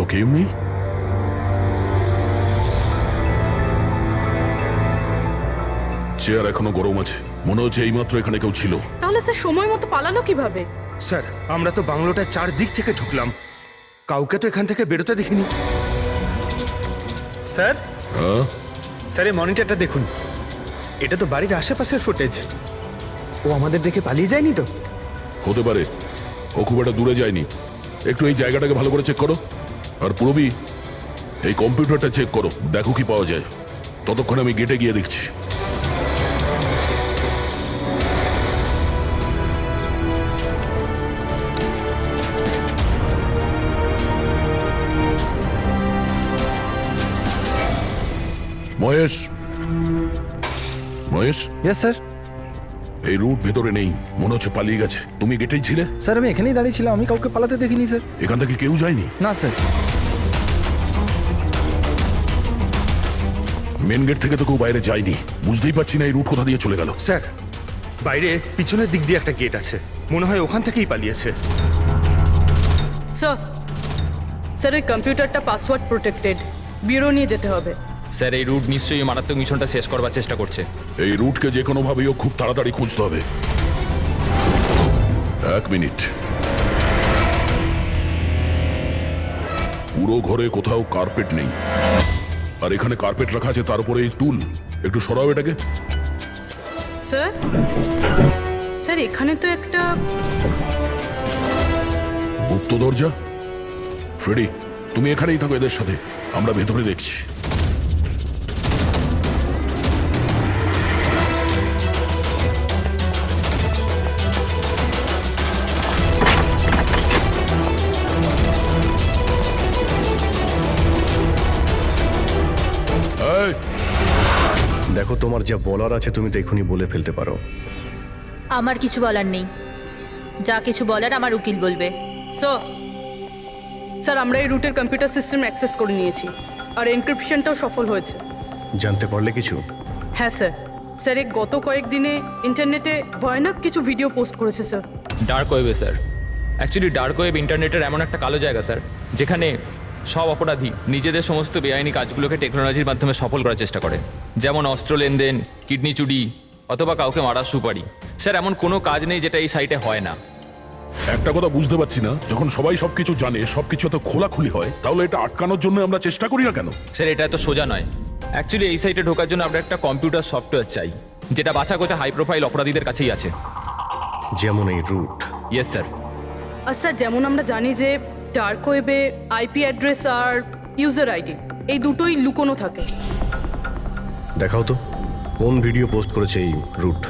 তো কেউ নেই। চেয়ার এখনো গরম আছে, মনে হচ্ছে এইমাত্র এখানে কেউ ছিল। তাহলে স্যার সময় মতো পালালো কিভাবে? স্যার, আমরা তো বাংলোটার চারদিক থেকে ঢুকলাম, কাউকে তো এখান থেকে বেরোতে দেখিনি। স্যার, হ্যাঁ, স্যার এই মনিটরটা দেখুন, এটা তো বাড়ির আশেপাশের ফুটেজ। ও আমাদের দেখে পালিয়ে যায়নি তো? হতে পারে, ও খুব একটা দূরে যায়নি। একটু এই জায়গাটাকে ভালো করে চেক করো। আর পুরবি, এই কম্পিউটারটা চেক করো, দেখো কি পাওয়া যায়। ততক্ষণ আমি গেটে গিয়ে দেখছি। Mahesh, Mahesh, yes sir. এই রুট ভেতরে নেই, মনে হচ্ছে পালিয়ে গেছে। তুমি গেটেই ছিলে? স্যার আমি এখানেই দাঁড়িয়ে ছিলাম, আমি কাউকে পালাতে দেখিনি স্যার। এখান থেকে কেউ যায়নি? না স্যার। মেন গেট থেকে তো কেউ বাইরে যায়নি, বুঝতেই পারছি না এই রুট কোথা দিয়ে চলে গেল। স্যার, বাইরে পিছনের দিক দিয়ে একটা গেট আছে, মনে হয় ওখান থেকেই পালিয়েছে। স্যার, স্যার ওই কম্পিউটারটা পাসওয়ার্ড প্রোটেক্টেড, ব্যুরো নিয়ে যেতে হবে। স্যার এই রুট নিশ্চয়ই মারাত্মক মিশনটা শেষ করবার চেষ্টা করছে। এই রুটকে যে কোনো ভাবেই খুব তাড়াতাড়ি খুঁজতে হবে। 1 মিনিট। পুরো ঘরে কোথাও কার্পেট নেই, আর এখানে কার্পেট রাখা আছে, তার উপরে এই টুল। একটু সরাও এটাকে। স্যার, স্যার এখানে তো একটা গুপ্ত দরজা। ফ্রেডি, তুমি এখানেই থাকো এদের সাথে, আমরা ভেতরে দেখছি। এই, দেখো, তোমার যা বলার আছে তুমি তো এখনই বলে ফেলতে পারো। আমার কিছু বলার নেই, যা কিছু বলার আমার উকিল বলবে। স্যার, স্যার আমরা এই রুটের কম্পিউটার সিস্টেম অ্যাক্সেস করে নিয়েছি, আর এনক্রিপশনটাও সফল হয়েছে। জানতে পারলে কিছু? হ্যাঁ স্যার, স্যার এই গত কয়েকদিনে ইন্টারনেটে ভয়ানক কিছু ভিডিও পোস্ট করেছে স্যার। ডার্ক ওয়েবে স্যার। অ্যাকচুয়ালি ডার্ক ওয়েব ইন্টারনেটের এমন একটা কালো জায়গা স্যার, যেখানে সব অপরাধী নিজেদের সমস্ত বেআইনি কাজগুলোকে টেকনোলজির মাধ্যমে সফল করার চেষ্টা করে। যেমন অস্ত্র লেনদেন, কিডনি চুরি, অথবা কাউকে মারার সুপারি। স্যার এমন কোনো কাজ নেই যেটা এই সাইটে হয় না। একটা কথা বুঝতে পারছি না, যখন সবাই সবকিছু জানে, সবকিছু এত খোলাখুলি হয়, তাহলে এটা আটকানোর জন্য আমরা চেষ্টা করি না কেন? স্যার এটা এত সোজা নয়। অ্যাকচুয়ালি এই সাইটে ঢোকার জন্য আমরা একটা কম্পিউটার সফটওয়্যার চাই, যেটা বাছা গোছা হাই প্রোফাইল অপরাধীদের কাছেই আছে। যেমন এই রুট। Yes sir. আর স্যার যেমন আমরা জানি যে ডার্ক ওয়েবে আইপি অ্যাড্রেস আর ইউজার আইডি এই দুটোই লুকোনো থাকে। দেখাও তো কোন ভিডিও পোস্ট করেছে এই রুট।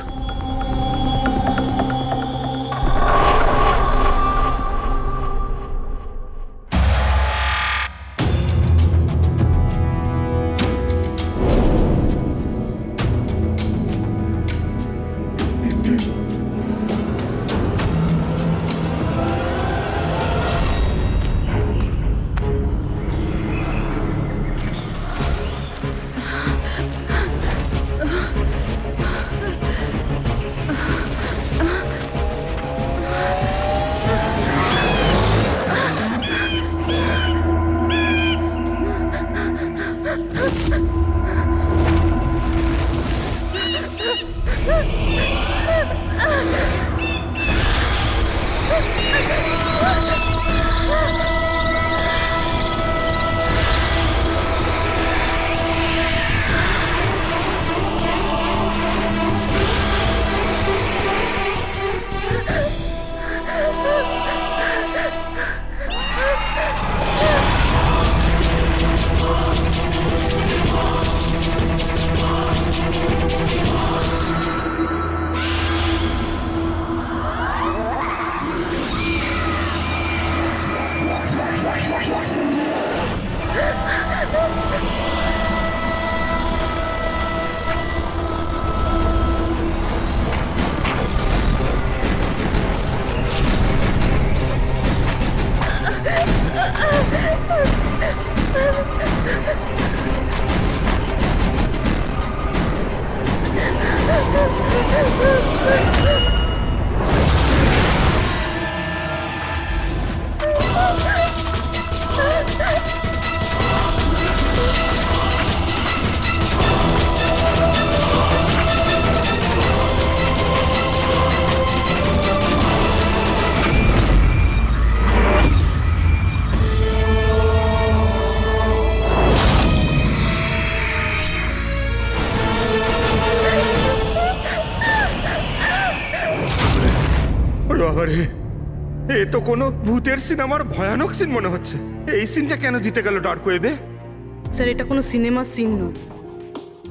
ওরে বাবারে, এ তো কোনো ভূতের সিনেমার ভয়ানক সিন মনে হচ্ছে। এই সিনটা কেন দিতে গেল ডার্ক ওয়েবে? স্যার এটা কোনো সিনেমার সিন নয়,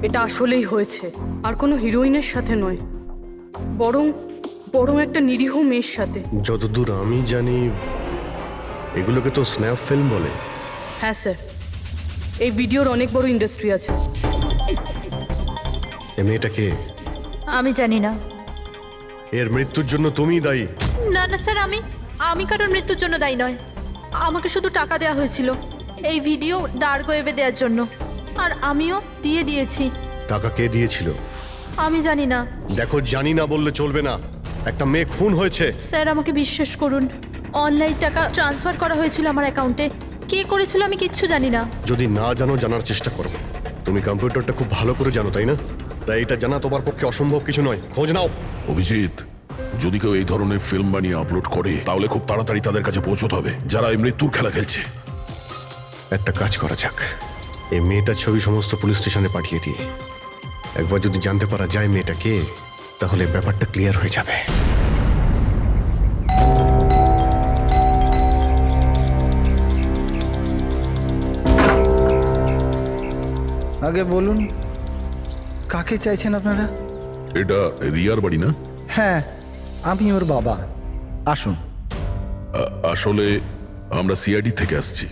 এটা আসলেই হয়েছে। আর কোনো হিরোইনের সাথে নয়, বরং বরং একটা নিরীহ মেয়ের সাথে। যতদূর আমি জানি এগুলোকে তো স্ন্যাপ ফিল্ম বলে। হ্যাঁ স্যার, এই ভিডিওর অনেক বড় ইন্ডাস্ট্রি আছে। এ মেয়েটাকে, আমি জানি না। এর মৃত্যুর জন্য তুমিই দায়ী। না না স্যার, আমি কারোর মৃত্যুর জন্য দায়ী নয়। আমাকে শুধু টাকা দেওয়া হয়েছিল এই ভিডিও ডার্ক ওয়েবে দেওয়ার জন্য, আর আমিও দিয়েছি। টাকা কে দিয়েছিল? আমি জানি না দেখো, জানি না বললে চলবে না। একটা মেয়ে খুন হয়েছে। স্যার, আমাকে বিশ্বাস করুন, অনলাইন টাকা ট্রান্সফার করা হয়েছিল আমার অ্যাকাউন্টে। কে করেছিল আমি কিচ্ছু জানি না। যদি না জানো, জানার চেষ্টা করো। তুমি কম্পিউটারটা খুব ভালো করে জানো, তাই না? তাই এটা জানা তোমার পক্ষে অসম্ভব কিছু নয়। খোঁজ নাও। অভিজিৎ, যদি কেউ এই ধরনের ফিল্ম বানিয়ে আপলোড করে তাহলে খুব তাড়াতাড়ি তাদের কাছে পৌঁছতে হবে যারা এই মৃত্যুর খেলা খেলছে। একটা কাজ করা যাক, এই মেয়েটার ছবি সমস্ত পুলিশ স্টেশনে পাঠিয়ে দিই। একবার যদি জানতে পারা যায় মেয়েটা কে, তাহলে ব্যাপারটা ক্লিয়ার হয়ে যাবে। আগে বলুন, কাকে চাইছেন আপনারা? এটা রিয়ার বাড়ি না? হ্যাঁ, আমি ওর বাবা। আসুন। আসলে আমরা সিআইডি থেকে আসছি।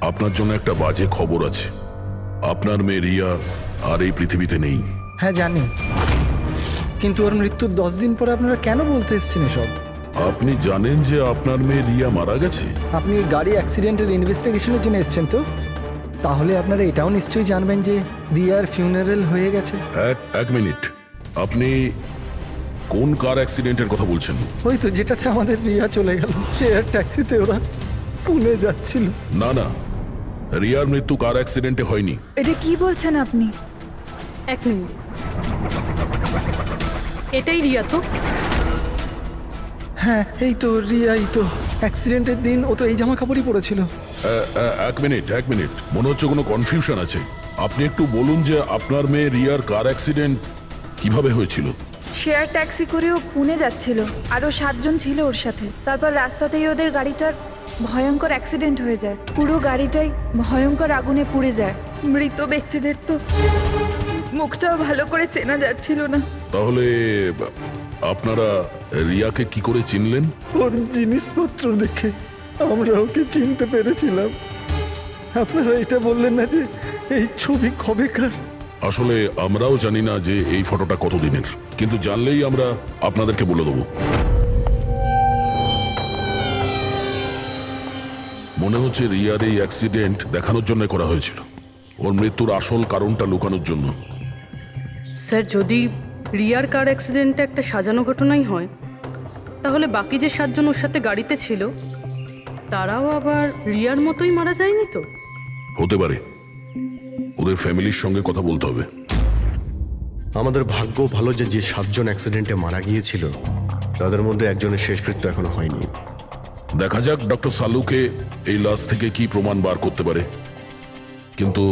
আপনার জন্য একটা বাজে খবর আছে। আপনার মেয়ে রিয়া আর এই পৃথিবীতে নেই। হ্যাঁ জানি, কিন্তু ওর মৃত্যুর 10 দিন পরে আপনারা কেন বলতে এসছেন এসব? আপনি জানেন যে আপনার মেয়ে রিয়া মারা গেছে? আপনি ওই গাড়ি অ্যাক্সিডেন্টের ইনভেস্টিগেশনের জন্য এসছেন তো? তাহলে আপনারা এটাও নিশ্চয়ই জানবেন যে রিয়ার ফিউনারেল হয়ে গেছে। এক মিনিট, আপনি কোন কার অ্যাক্সিডেন্টের কথা বলছেন? ওই তো যেটাতে আমাদের রিয়া চলে গেল, শেয়ার ট্যাক্সিতে ওরা পুনে যাচ্ছিল। না না, রিয়ার মৃত্যু কার অ্যাক্সিডেন্টে হয়নি। এটা কি বলছেন আপনি? এক মিনিট, এটাই রিয়া তো? হ্যাঁ এই তো রিয়াই তো। অ্যাক্সিডেন্টের দিন ও তো এই জামা কাপড়ই পরেছিল। এক মিনিট, মনে হচ্ছে কোনো কনফিউশন আছে। আপনি একটু বলুন যে আপনার মেয়ে রিয়ার কার অ্যাক্সিডেন্ট কিভাবে হয়েছিল? শেয়ার ট্যাক্সি করেও পুনে যাচ্ছিল, আরও 7 জন ছিল ওর সাথে। তারপর রাস্তাতেই ওদের গাড়িটার ভয়ঙ্কর অ্যাক্সিডেন্ট হয়ে যায়। পুরো গাড়িটাই ভয়ঙ্কর আগুনে পুড়ে যায়। মৃত ব্যক্তিদের তো মুখটাও ভালো করে চেনা যাচ্ছিল না। তাহলে আপনারা রিয়াকে কি করে চিনলেন? ওর জিনিসপত্র দেখে আমরা ওকে চিনতে পেরেছিলাম। আপনারা এটা বললেন না যে এই ছবি কবেকার? আসলে আমরাও জানি না যে এই ফটোটা কতদিনের, কিন্তু জানলেই আমরা আপনাদেরকে বলে দেবো। মনে হচ্ছে রিয়ার এই অ্যাক্সিডেন্ট দেখানোর জন্য করা হয়েছিল, ওর মৃত্যুর আসল কারণটা লুকানোর জন্য। স্যার, যদি রিয়ার কার অ্যাক্সিডেন্টটা একটা সাজানো ঘটনাই হয়, তাহলে বাকি যে 7 জন ওর সাথে গাড়িতে ছিল তারাও আবার রিয়ার মতোই মারা যায়নি তো? হতে পারে, ওদের ফ্যামিলির সঙ্গে কথা বলতে হবে। আমাদের ভাগ্য ভালো যে 7 জন অ্যাক্সিডেন্টে মারা গিয়েছিল তাদের মধ্যে একজনের শেষকৃত্য এখনো হয়নি। দেখা যাক ডক্টর সালুকে এই লাশ থেকে কি প্রমাণ বার করতে পারে। কিন্তু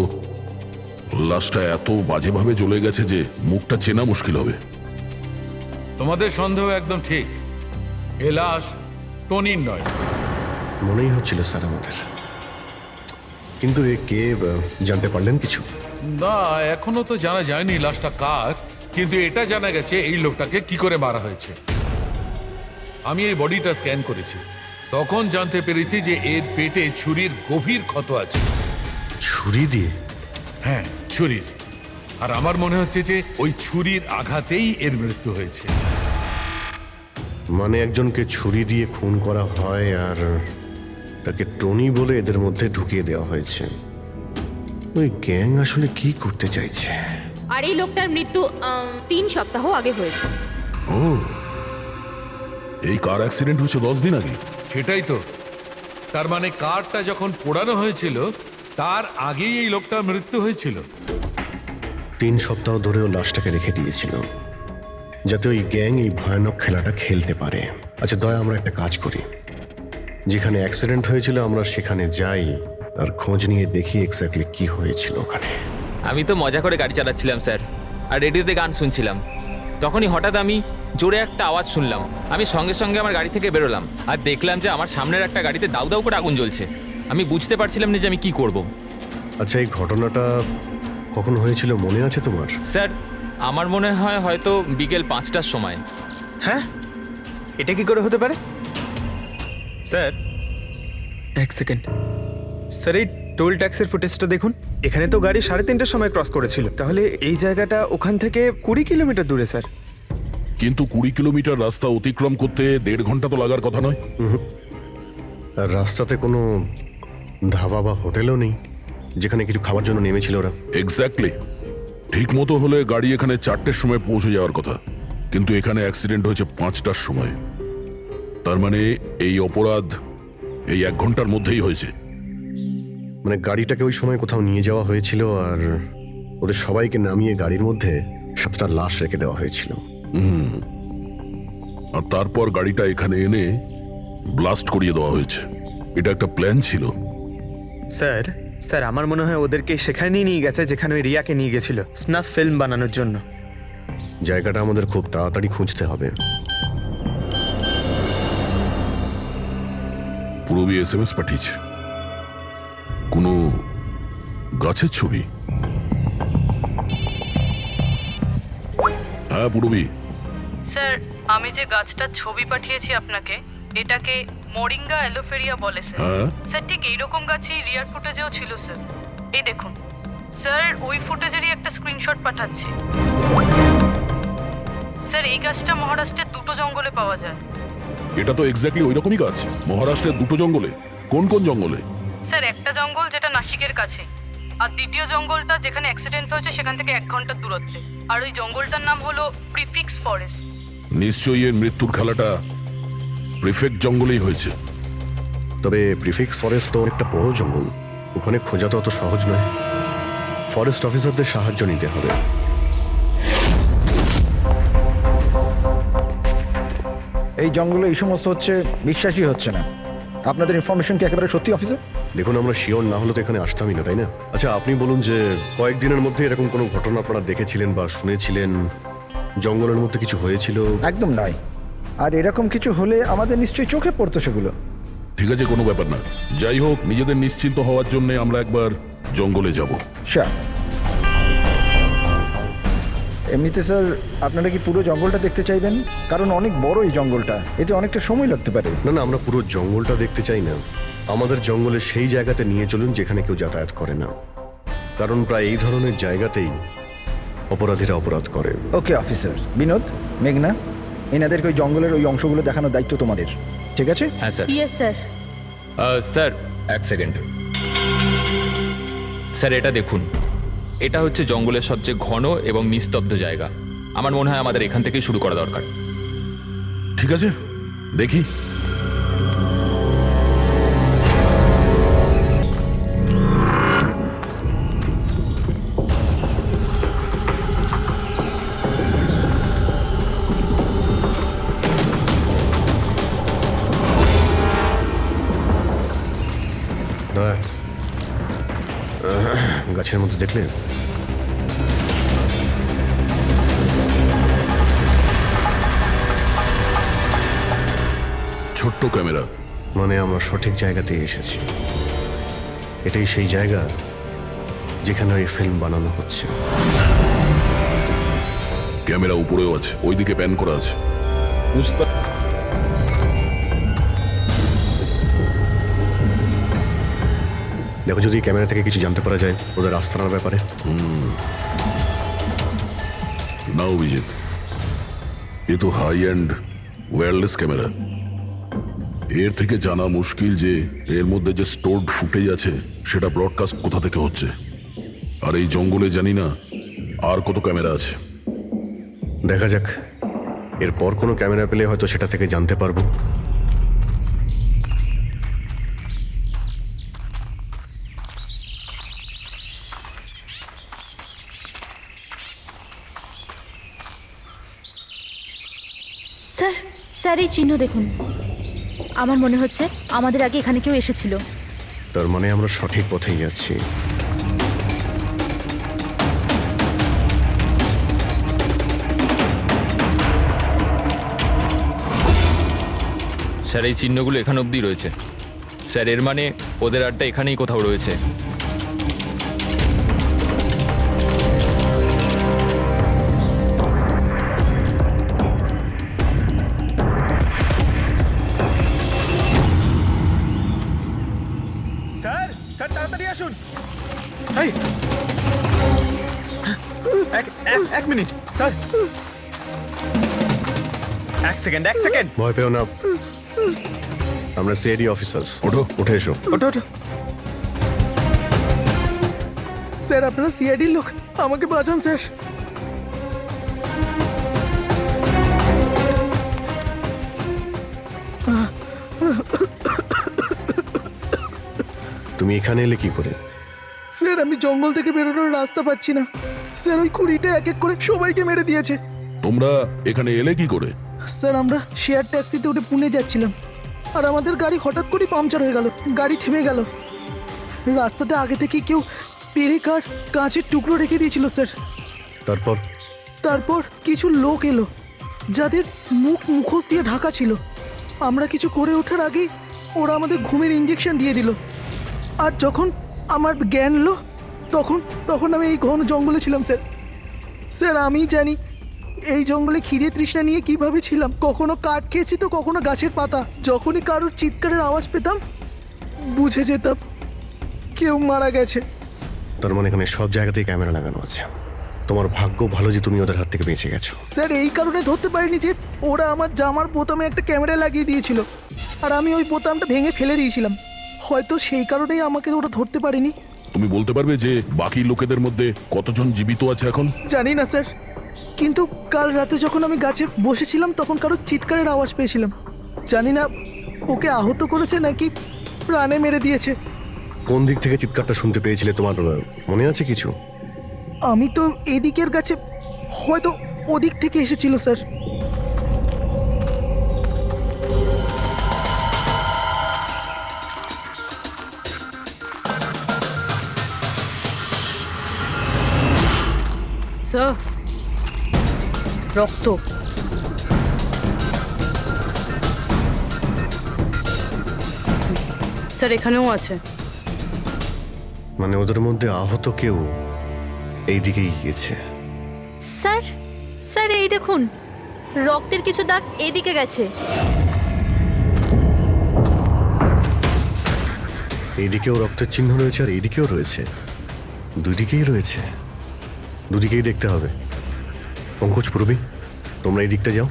লাশটা এত বাজেভাবে জ্বলে গেছে যে মুখটা চেনা মুশকিল হবে। তোমাদের সন্দেহ একদম ঠিক। এ লাশ টনির নয়। মনেই হচ্ছিল স্যার আমাদের, কিন্তু এ কে জানতে পারলেন কিছু? না, এখনো তো জানা যায়নি লাশটা কার, কিন্তু এটা জানা গেছে এই লোকটাকে কি করে মারা হয়েছে। আমি এই বডিটা স্ক্যান করেছি, তখন জানতে পেরেছি যে এর পেটে ছুরির গভীর ক্ষত আছে। ছুরি দিয়ে? হ্যাঁ, ছুরির। আর আমার মনে হচ্ছে যে ওই ছুরির আঘাতেই এর মৃত্যু হয়েছে। মানে একজনকে ছুরি দিয়ে খুন করা হয় আর তাকে টনি বলে এদের মধ্যে ঢুকিয়ে দেওয়া হয়েছে। ওই গ্যাং আসলে কি করতে চাইছে? আর এই লোকটার মৃত্যু 3 সপ্তাহ আগে হয়েছে। ও, এই কার অ্যাক্সিডেন্ট হয়েছে 10 দিন আগে? সেটাই তো। তার মানে কারটা যখন পোড়ানো হয়েছিল তার আগেই এই লোকটার মৃত্যু হয়েছিল। 3 সপ্তাহ ধরেও লাশটাকে রেখে দিয়েছিল যাতে ওই গ্যাং এই ভয়ানক খেলাটা খেলতে পারে। আচ্ছা দয়া, আমরা একটা কাজ করি, যেখানে অ্যাক্সিডেন্ট হয়েছিল আমরা সেখানে যাই আর খোঁজ নিয়ে দেখি এক্স্যাক্টলি কি হয়েছিল ওখানে। আমি তো মজা করে গাড়ি চালাচ্ছিলাম স্যার, আর রেডিওতে গান শুনছিলাম। তখনই হঠাৎ আমি জোরে একটা আওয়াজ শুনলাম। আমি সঙ্গে সঙ্গে আমার গাড়ি থেকে বেরোলাম আর দেখলাম যে আমার সামনের একটা গাড়িতে দাউ দাউ করে আগুন জ্বলছে। আমি বুঝতে পারছিলাম না যে আমি কি করব। আচ্ছা, এই ঘটনাটা কখন হয়েছিল মনে আছে তোমার? স্যার, আমার মনে হয় হয়তো বিকেল 5টার সময়। হ্যাঁ, এটা কি করে হতে পারে? স্যার, এক সেকেন্ড। স্যার, এই টোল ট্যাক্সের ফুটেজটা দেখুন। এখানে তো গাড়ি 3:30টার সময় ক্রস করেছিল, তাহলে এই জায়গাটা ওখান থেকে 20 কিলোমিটার দূরে স্যার। কিন্তু 20 কিলোমিটার রাস্তা অতিক্রম করতে 1.5 ঘন্টা তো লাগার কথা নয়। আর রাস্তাতে কোনো ধাবা বা হোটেলও নেই যেখানে কিছু খাওয়ার জন্য নেমেছিল ওরা। এক্স্যাক্টলি, ঠিক মতো হলে গাড়ি এখানে 4টের সময় পৌঁছে যাওয়ার কথা, কিন্তু এখানে অ্যাক্সিডেন্ট হয়েছে 5টার সময়। তার মানে এই অপরাধ এই 1 ঘন্টার মধ্যেই হয়েছে। মানে গাড়িটাকে ওই সময় কোথাও নিয়ে যাওয়া হয়েছিল আর ওদের সবাইকে নামিয়ে গাড়ির মধ্যে 7টা লাশ রেখে দেওয়া হয়েছিল। আর তারপর গাড়িটা এখানে এনে ব্লাস্ট করিয়ে দেওয়া হয়েছে। এটা একটা প্ল্যান ছিল। স্যার, স্যার আমার মনে হয় ওদেরকে সেখানেই নিয়ে গেছে যেখানে ওই রিয়াকে নিয়ে গেছিল স্নাফ ফিল্ম বানানোর জন্য। জায়গাটা আমাদের খুব তাড়াতাড়ি খুঁজতে হবে। পুরবী SMS পাঠিয়েছে, কোনো গাছের ছবি। হ্যাঁ পুরবী। স্যার, আমি যে গাছটার ছবি পাঠিয়েছি আপনাকে, এটাকে মোরিঙ্গা অ্যালোফেরিয়া বলে স্যার। হ্যাঁ স্যার, ঠিক এইরকম গাছই রিয়ার ফুটেজেও ছিল স্যার। এই দেখুন স্যার, ওই ফুটেজেরই একটা স্ক্রিনশট পাঠাচ্ছি। স্যার, এই গাছটা মহারাষ্ট্রের 2টো জঙ্গলে পাওয়া যায়। এটা তো এক্স্যাক্টলি ওই রকমই গাছ। মহারাষ্ট্রের 2টো জঙ্গলে? কোন কোন জঙ্গলে? স্যার, একটা জঙ্গল যেটা নাসিকের কাছে, আর দ্বিতীয় জঙ্গলটা যেখানে অ্যাক্সিডেন্ট হয়েছে সেখান থেকে 1 ঘন্টার দূরত্বে। আর ওই জঙ্গলটার নাম হলো প্রিফিক্স ফরেস্ট। নিশ্চয়ই এর মৃত্যুর খেলাটা প্রিফেক্ট জঙ্গলেই হয়েছে। তবে প্রিফিক্স ফরেস্ট তো একটা বড় জঙ্গল, ওখানে খোঁজা তো অত সহজ নয়। ফরেস্ট অফিসারদের সাহায্য নিতে হবে। এই জঙ্গলে এই সমস্ত হচ্ছে, বিশ্বাসই হচ্ছে না। আপনাদের ইনফরমেশন কি একেবারে সত্যি অফিসার? দেখুন, আমরা শিওর না হলে তো এখানে আসতামই না, তাই না? আচ্ছা, আপনি বলুন যে কয়েকদিনের মধ্যে এরকম কোনো ঘটনা আপনারা দেখেছিলেন বা শুনেছিলেন? জঙ্গলের মধ্যে কিছু হয়েছিল? একদম নয়। আর এরকম কিছু হলে আমাদের নিশ্চয়ই চোখে পড়তো সেগুলো। ঠিক আছে, কোনো ব্যাপার না। যাই হোক, নিজেদের নিশ্চিন্ত হওয়ার জন্য আমরা একবার জঙ্গলে যাব। স্যার, এমনিতে স্যার আপনারা কি পুরো জঙ্গলটা দেখতে চাইবেন? কারণ অনেক বড় এই জঙ্গলটা, এতে অনেকটা সময় লাগতে পারে। না না, আমরা পুরো জঙ্গলটা দেখতে চাই না। আমাদের জঙ্গলে সেই জায়গাতে নিয়ে চলুন যেখানে কেউ যাতায়াত করে না, কারণ প্রায় এই ধরনের জায়গাতেই অপরাধীরা অপরাধ করে। Okay officer. বিনোদ, মেঘনা, এনাদেরকে ওই জঙ্গলের ওই অংশগুলো দেখানোর দায়িত্ব তোমাদের, ঠিক আছে? হ্যাঁ sir. Yes sir. Sir, 1 second. Sir, এটা দেখুন, এটা হচ্ছে জঙ্গলের সবচেয়ে ঘন এবং নিস্তব্ধ জায়গা। আমার মনে হয় আমাদের এখান থেকেই শুরু করা দরকার। ঠিক আছে, দেখি। দয়া, গাছের মধ্যে দেখলেন? ছোট্ট ক্যামেরা। মানে আমরা সঠিক জায়গাতে এসেছি। এটাই সেই জায়গা যেখানে ওই ফিল্ম বানানো হচ্ছে। ক্যামেরা উপরেও আছে, ওইদিকে প্যান করা আছে। দেখো, যদি ক্যামেরা থেকে কিছু জানতে পারা যায় ওদের আস্তানার ব্যাপারে। না অভিজিৎ, এ তো হাই অ্যান্ড ওয়্যারলেস ক্যামেরা। এর থেকে জানা মুশকিল যে এর মধ্যে যে স্টোরড ফুটেজ আছে সেটা ব্রডকাস্ট কোথা থেকে হচ্ছে। আর এই জঙ্গলে জানি না আর কত ক্যামেরা আছে। দেখা যাক, এরপর কোনো ক্যামেরা পেলে হয়তো সেটা থেকে জানতে পারবো। স্যার, স্যার এই চিহ্ন দেখুন। আমার মনে হচ্ছে আমাদের আগে এখানে কেউ এসেছিল। তার মানে আমরা সঠিক পথেই যাচ্ছি। স্যার এই চিহ্নগুলো এখান অবধি রয়েছে। স্যার এর মানে ওদের আড্ডা এখানেই কোথাও রয়েছে। স্যার স্যার তাড়াতাড়ি আসুন। এই এক মিনিট স্যার, এক সেকেন্ড। ভয় পেও না, আমরা সিআইডি অফিসার্স। ওঠো। উঠে এসো। ওঠো ওঠো। স্যার আপনারা সিআইডির লোক, আমাকে বাঁচান স্যার। তুমি এখানে এলে কি করে? স্যার আমি জঙ্গল থেকে বেরোনোর রাস্তা পাচ্ছি না স্যার, ওই খুঁড়িটা এক এক করে সবাইকে মেরে দিয়েছে। তোমরা এখানে এলে কি করে? স্যার আমরা শেয়ার ট্যাক্সিতে উঠে পুনে যাচ্ছিলাম, আর আমাদের গাড়ি হঠাৎ করে পাংচার হয়ে গেল, গাড়ি থেমে গেল। রাস্তাতে আগে থেকে কেউ পেরেক আর কাঁচের টুকরো রেখে দিয়েছিল স্যার। তারপর কিছু লোক এলো যাদের মুখোশ দিয়ে ঢাকা ছিল। আমরা কিছু করে ওঠার আগেই ওরা আমাদের ঘুমের ইঞ্জেকশন দিয়ে দিল। আর যখন আমার জ্ঞান এলো তখন আমি এই ঘন জঙ্গলে ছিলাম স্যার। স্যার আমি জানি এই জঙ্গলে খিদে তৃষ্ণা নিয়ে কিভাবে ছিলাম, কখনো কাঠ খেয়েছি তো কখনো গাছের পাতা। যখনই কারোর চিৎকারের আওয়াজ পেতাম বুঝে যেতাম কেউ মারা গেছে। তার মানে এখানে সব জায়গাতেই ক্যামেরা লাগানো আছে। তোমার ভাগ্য ভালো যে তুমি ওদের হাত থেকে বেঁচে গেছো। স্যার এই কারণে ধরতে পারিনি যে ওরা আমার জামার বোতামে একটা ক্যামেরা লাগিয়ে দিয়েছিল, আর আমি ওই বোতামটা ভেঙে ফেলে দিয়েছিলাম। হয়তো সেই কারণেই আমাকে ওরা ধরতে পারেনি। তুমি বলতে পারবে যে বাকি লোকেদের মধ্যে কতজন জীবিত আছে এখন? জানি না স্যার, কিন্তু কাল রাতে যখন আমি গাছে বসেছিলাম তখন কারোর চিৎকারের আওয়াজ পেয়েছিলাম। জানি না ওকে আহত করেছে নাকি প্রাণে মেরে দিয়েছে। কোন দিক থেকে চিৎকারটা শুনতে পেয়েছিলে তোমার মনে আছে কিছু? আমি তো এদিকের গাছে, হয়তো ওদিক থেকে এসেছিল স্যার। স্যার রক্ত। স্যার এখানেও আছে। মানে ওদের মধ্যে আহত কেউ এই দিকেই গিয়েছে। স্যার স্যার এই দেখুন, রক্তের কিছু দাগ এদিকে গেছে। এইদিকেও রক্তের চিহ্ন রয়েছে আর এইদিকেও রয়েছে, দুদিকেই রয়েছে। দুদিকেই দেখতে হবে। পঙ্কজ, পূর্বী, তোমরা এই দিকটা যাও,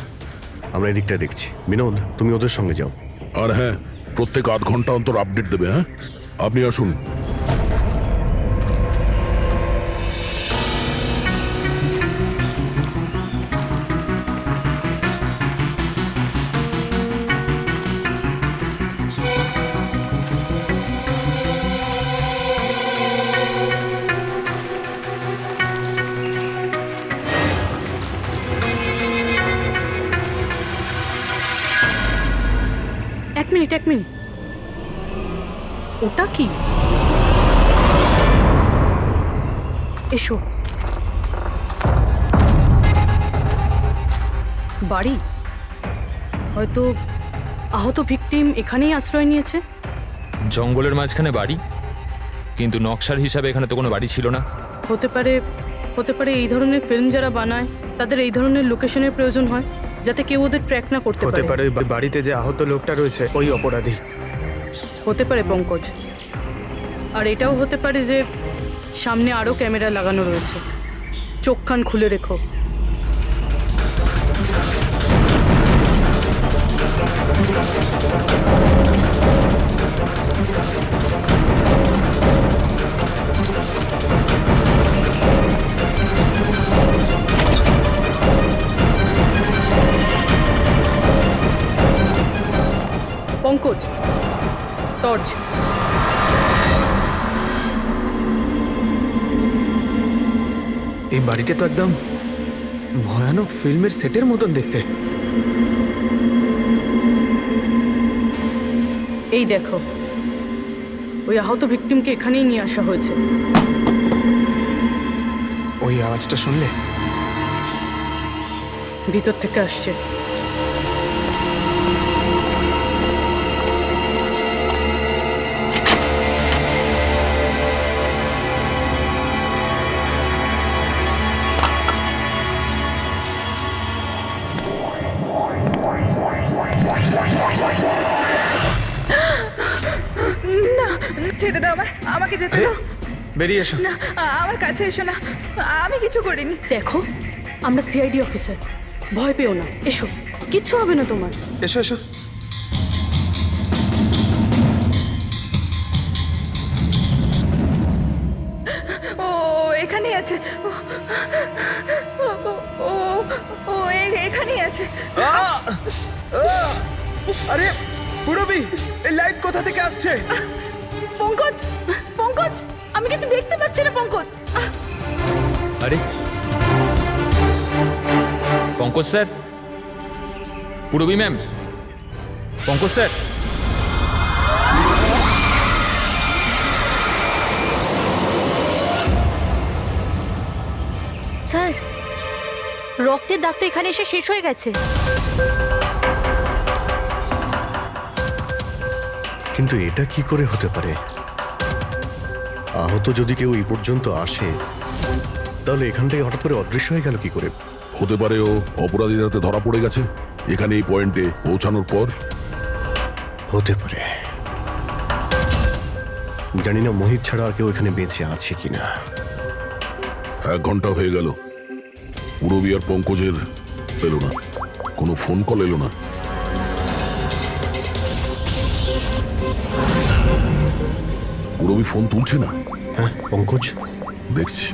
আমরা এই দিকটা দেখছি। বিনোদ তুমি ওদের সঙ্গে যাও। আর হ্যাঁ, প্রত্যেক আধ ঘন্টা অন্তর আপডেট দেবে। হ্যাঁ, আপনি আসুন। এক মিনিট, ওটা কি? এসো। বাড়ি, হয়তো আহত ভিকটিম এখানেই আশ্রয় নিয়েছে। জঙ্গলের মাঝখানে বাড়ি, কিন্তু নকশার হিসাবে এখানে তো কোনো বাড়ি ছিল না। হতে পারে এই ধরনের ফিল্ম যারা বানায় তাদের এই ধরনের লোকেশনের প্রয়োজন হয়, যাতে কেউ ওদের ট্র্যাক না করতে হতে পারে। পারে ওই বাড়িতে যে আহত লোকটা রয়েছে ওই অপরাধী। হতে পারে পঙ্কজ। আর এটাও হতে পারে যে সামনে আরও ক্যামেরা লাগানো রয়েছে। চোখ কান খুলে রেখো। পঙ্কজ, টর্চ। এই বাড়িটা তো একদম ভয়ানক ফিল্মের সেটের মতন দেখতে। এই দেখো, ওই আহত ভিকটিমকে এখানেই নিয়ে আসা হয়েছে। ওই আওয়াজটা শুনলে? ভিতর থেকে আসছে। ছেড়ে দাও আমায়, আমাকে যেতে দাও। বেরিয়ে এসো। না, আমার কাছে এসো না, আমি কিছু করিনি। দেখো, আমরা সিআইডি অফিসার, ভয় পেও না, এসো, কিচ্ছু হবে না তোমার। এসো এসো। ও এখানেই আছে, ও ও ও এখানেই আছে। আরে পুরবি, এই লাইট কোথা থেকে আসছে? পঙ্কজ, পঙ্কজ, আমি কিছু দেখতে পাচ্ছি না পঙ্কজ। আরে Pankaj sir, Purabi ma'am, Pankaj sir. Sir, রক্তের দাগ তো এখানে এসে শেষ হয়ে গেছে। কিন্তু এটা কি করে হতে পারে? আহত যদি কেউ এই পর্যন্ত আসে, তাহলে এখান থেকে হঠাৎ করে অদৃশ্য হয়ে গেল কি করে? হতে পারে ও অপরাধীর হাতে ধরা পড়ে গেছে এখানে এই পয়েন্টে পৌঁছানোর পর। হতে পারে। জানি না মোহিত ছাড়া আর কেউ এখানে বেঁচে আছে কিনা। 1 ঘন্টা হয়ে গেল, পুরবী আর পঙ্কজের এলো না, কোনো ফোন কল এলো না। পুরবী ফোন তুলছে না। হ্যাঁ পঙ্কজ, দেখছি।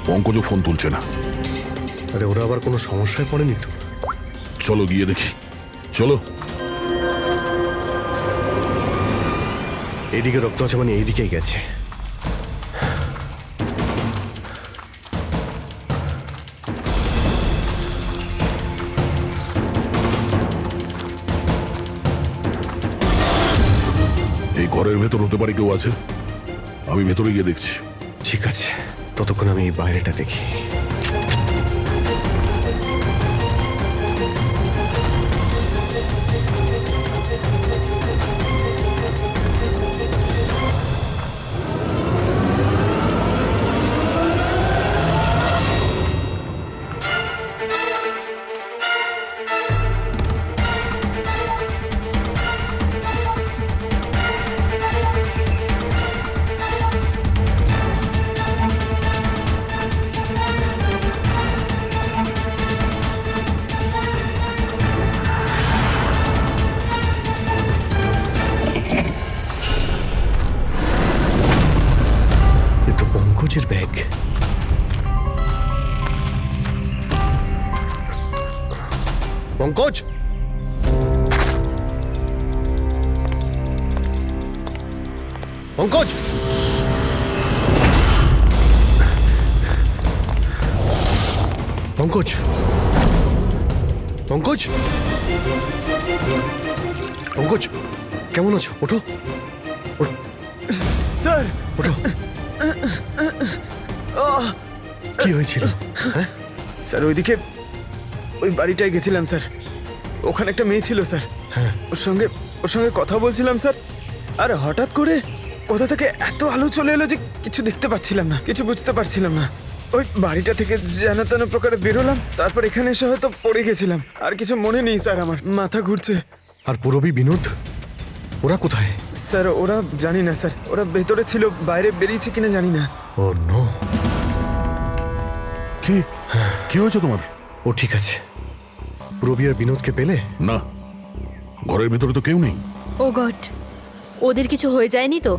পঙ্কজও ফোন তুলছে না। আরে ওরা আবার কোনো সমস্যায় পড়েনি তো? চলো গিয়ে দেখি, চলো। এইদিকে রক্ত আছে মানে এইদিকেই গেছে। এই ঘরের ভেতর হতে পারে কেউ আছে, আমি ভেতরে গিয়ে দেখছি। ঠিক আছে, ততক্ষণ আমি এই বাইরেটা দেখি। এ তো পঙ্কজের ব্যাগ। পঙ্কজ, পঙ্কজ, পঙ্কজ, পঙ্কজ, পঙ্কজ, কেমন আছো? ওঠো, স্যার, ওঠো। কি হয়েছিল? হ্যাঁ স্যার ওইদিকে ওই বাড়িটায় গেছিলাম স্যার, ওখানে একটা মেয়ে ছিল স্যার। হ্যাঁ। ওর সঙ্গে কথা বলছিলাম স্যার, আর হঠাৎ করে কোথা থেকে এত আলো চলে এলো যে কিছু দেখতে পাচ্ছিলাম না, কিছু বুঝতে পারছিলাম না। ওই বাড়িটা থেকে যেন তেন প্রকারে বেরোলাম, তারপর এখানে এসে হয়তো পড়ে গেছিলাম। আর কিছু মনে নেই স্যার, আমার মাথা ঘুরছে। আর পুরবী, বিনোদ, ওরা কোথায়? স্যার ওরা জানি না স্যার, ওরা ভেতরে ছিল, বাইরে বেরিয়েছে কিনা জানি না। ও নো। কি কি হয়েছে তোমার? ও ঠিক আছে। পুরবী আর বিনোদকে পেলে? না, ঘরের ভেতরে তো কেউ নেই। ও গড, ওদের কিছু হয়ে যায়নি তো?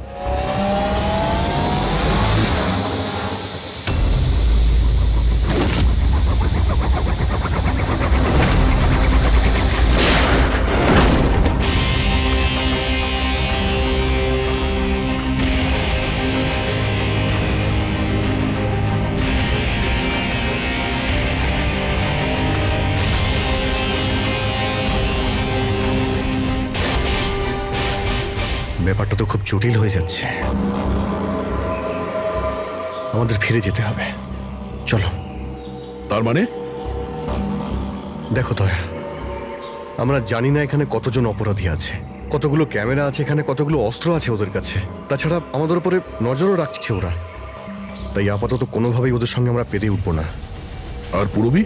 ব্যাপারটা তো খুব জটিল হয়ে যাচ্ছে। আমাদের ফিরে যেতে হবে, চলো। তার মানে দেখো দয়া, আমরা জানি না এখানে কতজন অপরাধী আছে, কতগুলো ক্যামেরা আছে এখানে, কতগুলো অস্ত্র আছে ওদের কাছে। তাছাড়া আমাদের উপরে নজরও রাখছে ওরা। তাই আপাতত কোনোভাবেই ওদের সঙ্গে আমরা পেরে উঠবো না। আর পুরবী?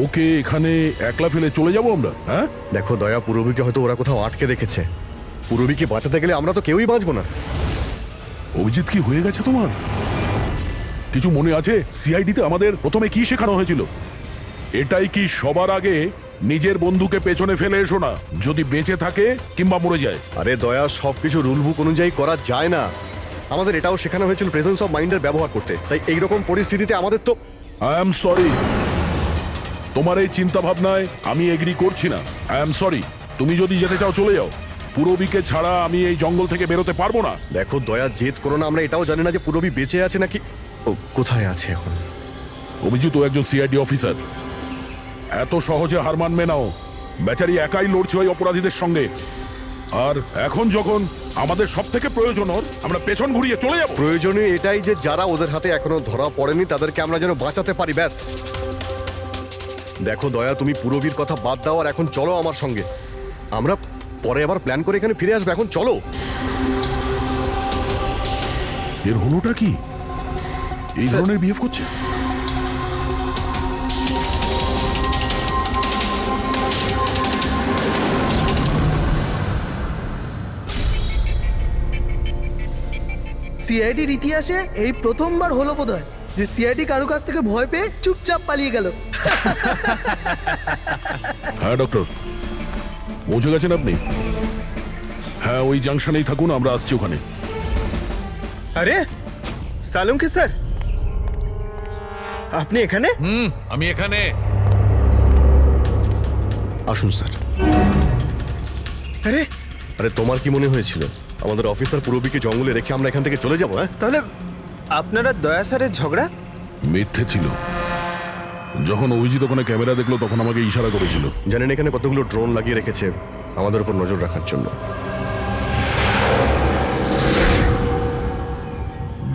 ওকে এখানে একলা ফেলে চলে যাবো আমরা? হ্যাঁ, দেখো দয়া, পূরবীকে হয়তো ওরা কোথাও আটকে রেখেছে। পূরবীকে বাঁচাতে গেলে আমরা তো কেউই বাঁচবো না। অভিজিৎ কি হয়ে গেছে তোমার? কিছু মনে আছে সিআইডিতে আমাদের প্রথমে কি শেখানো হয়েছিল? এটাই কি সবার আগে নিজের বন্ধুকে পেছনে ফেলে এসো না, যদি বেঁচে থাকে কিংবা মরে যায়। আরে দয়া, সবকিছু রুল বুক অনুযায়ী করা যায় না। আমাদের এটাও শেখানো হয়েছিল প্রেজেন্স অফ মাইন্ডের ব্যবহার করতে। তাই এইরকম পরিস্থিতিতে আমাদের তো আই এম সরি, তোমার এই চিন্তা ভাবনায় আমি এগ্রি করছি না। আই এম সরি, তুমি যদি যেতে চাও চলে যাও। পূরবীকে ছাড়া আমি এই জঙ্গল থেকে বেরোতে পারবো না। দেখো দয়া, জেদ করো না। আমরা এটাও জানি না যে পূরবী বেঁচে আছে নাকি ও কোথায় আছে এখন। অভিজিৎ ও একজন সিআইডি অফিসার, এত সহজে হার মানবে নাও। বেচারি একাই লড়ছে ওই অপরাধীদের সঙ্গে। আর এখন যখন আমাদের সব থেকে প্রয়োজন ওর, আমরা পেছন ঘুরিয়ে চলে যাব। প্রয়োজনীয় এটাই যে যারা ওদের হাতে এখনো ধরা পড়েনি তাদেরকে আমরা যেন বাঁচাতে পারি, ব্যাস। দেখো দয়া, তুমি পূরবীর কথা বাদ দাও আর এখন চলো আমার সঙ্গে। আমরা পরে আবার প্ল্যান করে এখানে ফিরে আসবো, এখন চলো। এর হলোটা কি? এই ধরনের বিহেভ করছে? সিআইডির ইতিহাসে এই প্রথমবার হলো বোধহয় যে সিআইডি কারো কাছ থেকে ভয় পেয়ে চুপচাপ পালিয়ে গেল। হ্যাঁ ডক্টর, পৌঁছে গেছেন আপনি? হ্যাঁ, ওই জাংশনেই থাকুন, আমরা আসছি ওখানে। আরে সালুঙ্কি স্যার, আপনি এখানে? আমি এখানে। আসুন স্যার। আরে আরে তোমার কি মনে হয়েছিল আমাদের অফিসার পূরবীকে জঙ্গলে রেখে আমরা এখান থেকে চলে যাবো? হ্যাঁ, তাহলে আপনারা দয়া স্যারের ঝগড়া? মিথ্যে ছিল। যখন অভিজিৎ ওখানে ক্যামেরা দেখলো তখন আমাকে ইশারা করেছিল। জানেন এখানে কতগুলো ড্রোন লাগিয়ে রেখেছে আমাদের উপর নজর রাখার জন্য।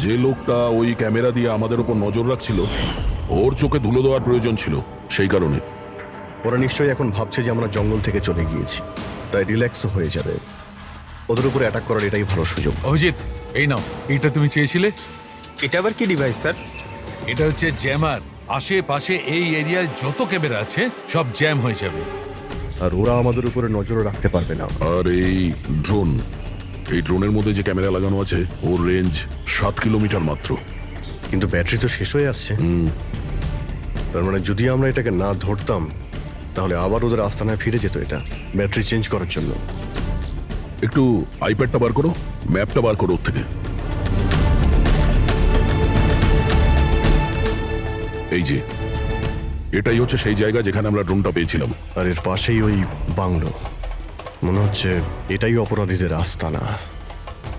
যে লোকটা ওই ক্যামেরা দিয়ে আমাদের উপর নজর রাখছিল, ওর চোখে ধুলো দেওয়ার প্রয়োজন ছিল, সেই কারণে। ওরা নিশ্চয়ই এখন ভাবছে যে আমরা জঙ্গল থেকে চলে গিয়েছি, তাই রিল্যাক্সও হয়ে যাবে। ওদের উপরে অ্যাটাক করার এটাই ভালো সুযোগ। অভিজিৎ, এই নাও, এইটা তুমি চেয়েছিলে। এটা আবার কি ডিভাইস স্যার? এটা হচ্ছে জ্যামার। আশেপাশে এই এরিয়ায় যত ক্যামেরা আছে সব জ্যাম হয়ে যাবে। আর ওরা আমাদের উপরে নজর রাখতে পারবে না। আর এই ড্রোন, এই ড্রোনের মধ্যে যে ক্যামেরা লাগানো আছে ওর রেঞ্জ 7 কিলোমিটার মাত্র। কিন্তু ব্যাটারি তো শেষ হয়ে আসছে। তার মানে যদি আমরা এটাকে না ধরতাম তাহলে আবার ওদের আস্তানায় ফিরে যেত এটা ব্যাটারি চেঞ্জ করার জন্য। একটু আইপ্যাডটা বার করো, ম্যাপটা বার করো ওর থেকে। এই যে, এটাই হচ্ছে সেই জায়গা যেখানে আমরা ড্রোনটা পেয়েছিলাম। আর এর পাশেই ওই বাংলো। মনে হচ্ছে এটাই অপরাধীদের আস্তানা।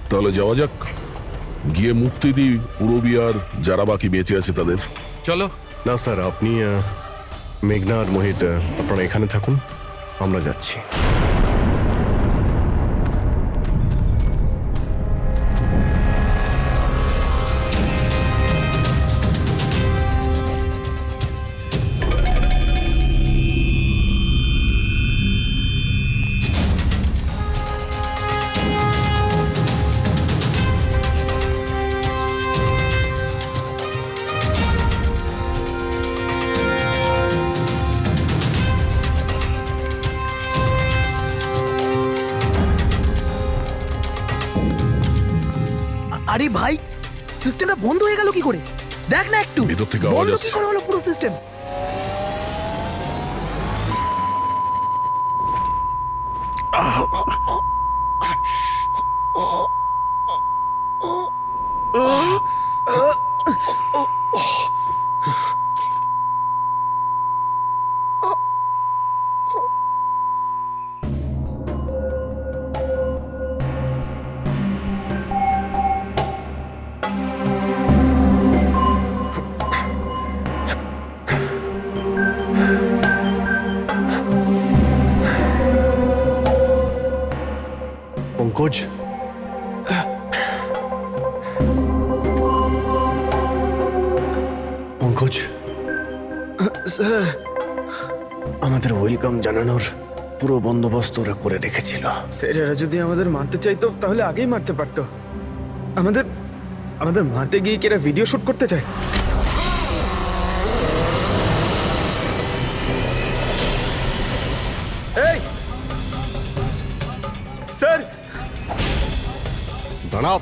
তাহলে যাওয়া যাক, গিয়ে মুক্তি দিই পূরবী আর যারা বাকি বেঁচে আছে তাদের। চলো। না স্যার, আপনি মেঘনা আর মোহিত আপনারা এখানে থাকুন, আমরা যাচ্ছি। আরে ভাই, সিস্টেমটা বন্ধ হয়ে গেল কি করে? দেখ না একটু, ভিতর থেকে আওয়াজ বন্ধ কি আসছে। করে হলো পুরো সিস্টেম? পঙ্কজ, পঙ্কজ, আমাদের ওয়েলকাম জানানোর পুরো বন্দোবস্ত ওরা করে রেখেছিল। স্যার, এরা যদি আমাদের মারতে চাইতো তাহলে আগেই মারতে পারতো। আমাদের আমাদের মারতে গিয়ে কি এরা ভিডিও শুট করতে চায়? দাঁড়াও।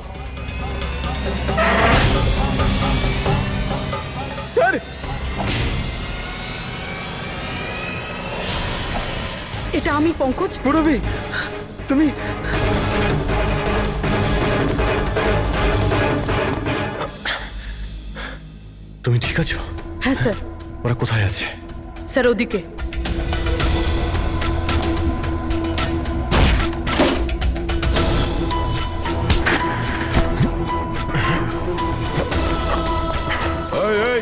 স্যার, এটা আমি পঙ্কজ। পুরবি, তুমি তুমি ঠিক আছো? হ্যাঁ স্যার। ওরা কোথায় আছে? স্যার ওদিকে। এই, এই,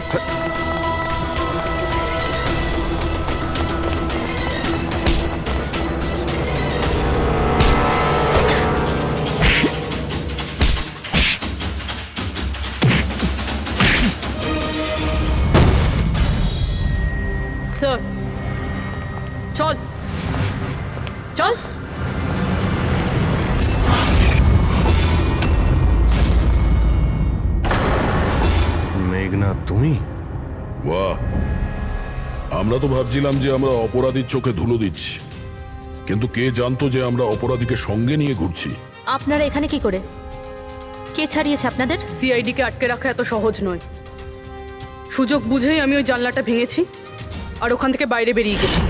স্যার চল চল। মেঘনা, তুমি? বাহ, আমরা তো ভাবছিলাম যে আমরা অপরাধীর চোখে ধুলো দিচ্ছি, কিন্তু কে জানতো যে আমরা অপরাধীকে সঙ্গে নিয়ে ঘুরছি। আপনারা এখানে কি করে? কে ছাড়িয়েছে আপনাদের? সিআইডিকে আটকে রাখা এত সহজ নয়। সুযোগ বুঝেই আমি ওই জানলাটা ভেঙেছি আর ওখান থেকে বাইরে বেরিয়ে গেছি।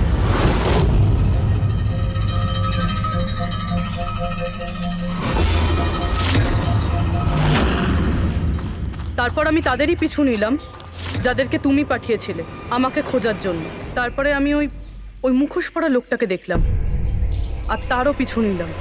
তারপর আমি তাদেরই পিছু নিলাম যাদেরকে তুমি পাঠিয়েছিলে আমাকে খোঁজার জন্য। তারপরে আমি ওই মুখোশ পরা লোকটাকে দেখলাম আর তারও পিছু নিলাম।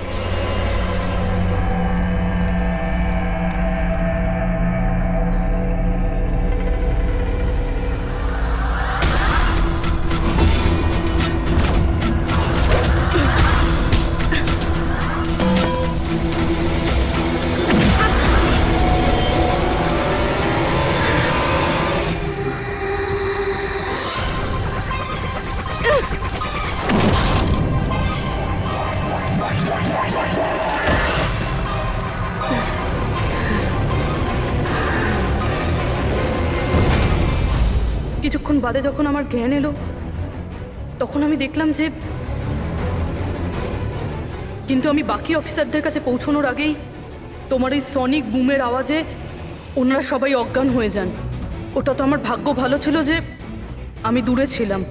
কিছুক্ষণ বাদে যখন আমার জ্ঞান এলো তখন আমি দেখলাম যে, কিন্তু আমি বাকি অফিসারদের কাছে পৌঁছানোর আগেই তোমার এই সনিক বুমের আওয়াজে ওনারা সবাই অজ্ঞান হয়ে যান। ওটা তো আমার ভাগ্য ভালো ছিল যে আমি দূরে ছিলাম,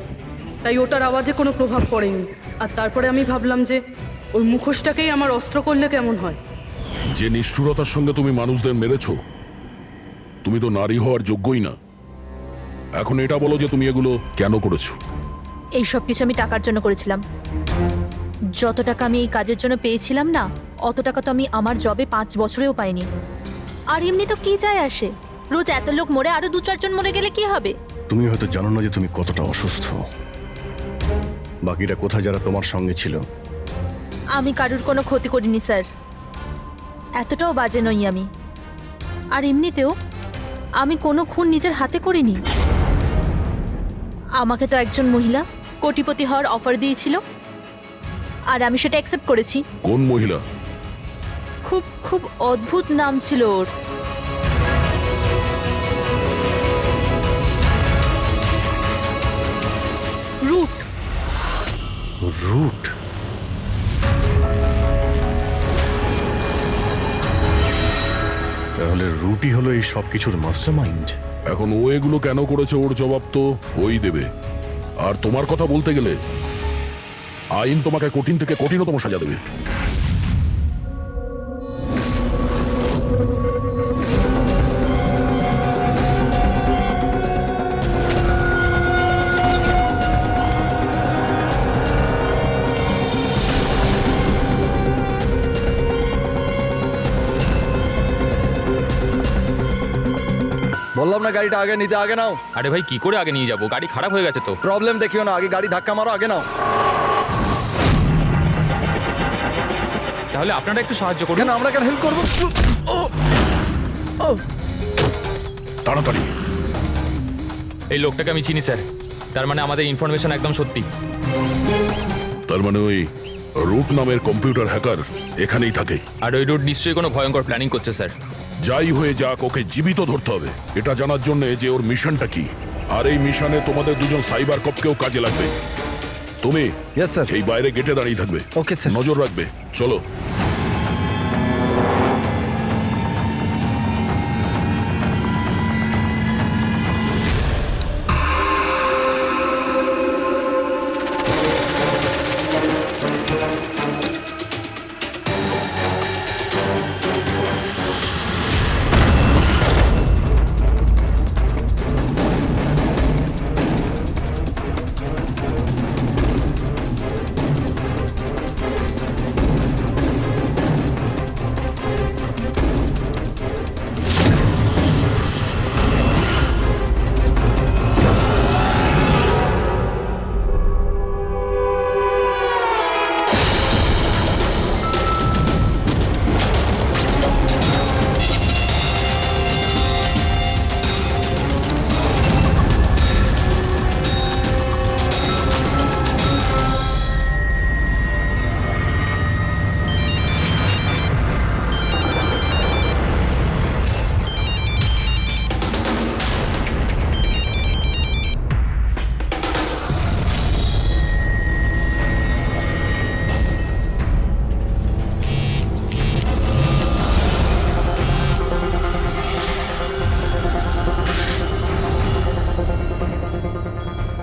তাই ওটার আওয়াজে কোনো প্রভাব পড়েনি। আর তারপরে আমি ভাবলাম যে ওই মুখোশটাকেই আমার অস্ত্র করলে কেমন হয়। যে নিষ্ঠুরতার সঙ্গে তুমি মানুষদের মেরেছো, তুমি তো নারী হওয়ার যোগ্যই না। এখন এটা বলো যে তুমি এগুলো কেন করেছো? এই সব কিছু আমি টাকার জন্য করেছিলাম। যত টাকা আমি এই কাজের জন্য পেয়েছিলাম না, অত টাকা তো আমি আমার জবে 5 বছরেও পাইনি। আর এমনি তো কি যায় আসে, রোজ এত লোক মরে আরো 2-4 জন মরে গেলে কি হবে? তুমি হয়তো জানো না যে তুমি কতটা অসুস্থ। বাকিরা কোথায় যারা তোমার সঙ্গে ছিল? আমি কারুর কোনো ক্ষতি করিনি স্যার, এতটাও বাজে নই আমি। আর এমনিতেও আমি কোনো খুন নিজের হাতে করিনি। আমাকে তো একজন মহিলা কোটিপতি হওয়ার অফার দিয়েছিল আর আমি সেটা অ্যাকসেপ্ট করেছি। কোন মহিলা? খুব খুব অদ্ভুত নাম ছিল ওর। রুট। রুট? তাহলে রুটই হলো এই সব কিছুর মাস্টারমাইন্ড। এখন ও এগুলো কেন করেছে ওর জবাব তো ওই দেবে। আর তোমার কথা বলতে গেলে আইন তোমাকে কঠিন থেকে কঠিনতম সাজা দেবে। বললাম না গাড়িটা আগে নিতে, আগে নাও। আরে ভাই কি করে আগে নিয়ে যাবো? গাড়ি খারাপ হয়ে গেছে তো। প্রবলেম দেখিও না, আগে গাড়ি ধাক্কা মারো, আগে নাও। তাহলে আপনারা একটু সাহায্য করুন। কেন আমরা কেন হেল্প করবো? তাড়াতাড়ি। এই লোকটাকে আমি চিনি স্যার, তার মানে আমাদের ইনফরমেশন একদম সত্যি। তার মানে ওই রুট নামের কম্পিউটার হ্যাকার এখানেই থাকে। আর ওই রুট নিশ্চয়ই কোনো ভয়ঙ্কর প্ল্যানিং করছে স্যার। যাই হয়ে যাক, ওকে জীবিত ধরতে হবে। এটা জানার জন্য যে ওর মিশনটা কি, আর এই মিশনে তোমাদের দুজন সাইবার কপকেও কাজে লাগবে। তুমি Yes, sir. এই বাইরে গেটে দাঁড়িয়ে থাকবে। Okay, sir. নজর রাখবে। চলো।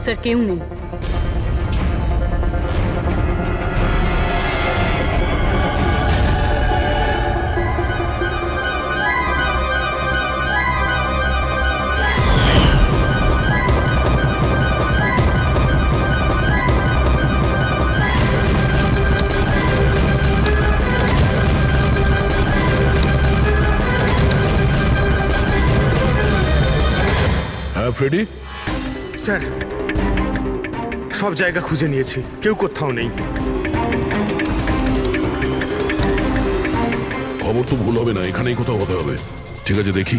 স্যার কেউ নেই। হ্যাঁ ফ্রেডি, স্যার সব জায়গা খুঁজে নিয়েছি, কেউ কোথাও নেই। খবর তো ভুল হবে না, এখানেই কোথাও হতে হবে। ঠিক আছে, দেখি।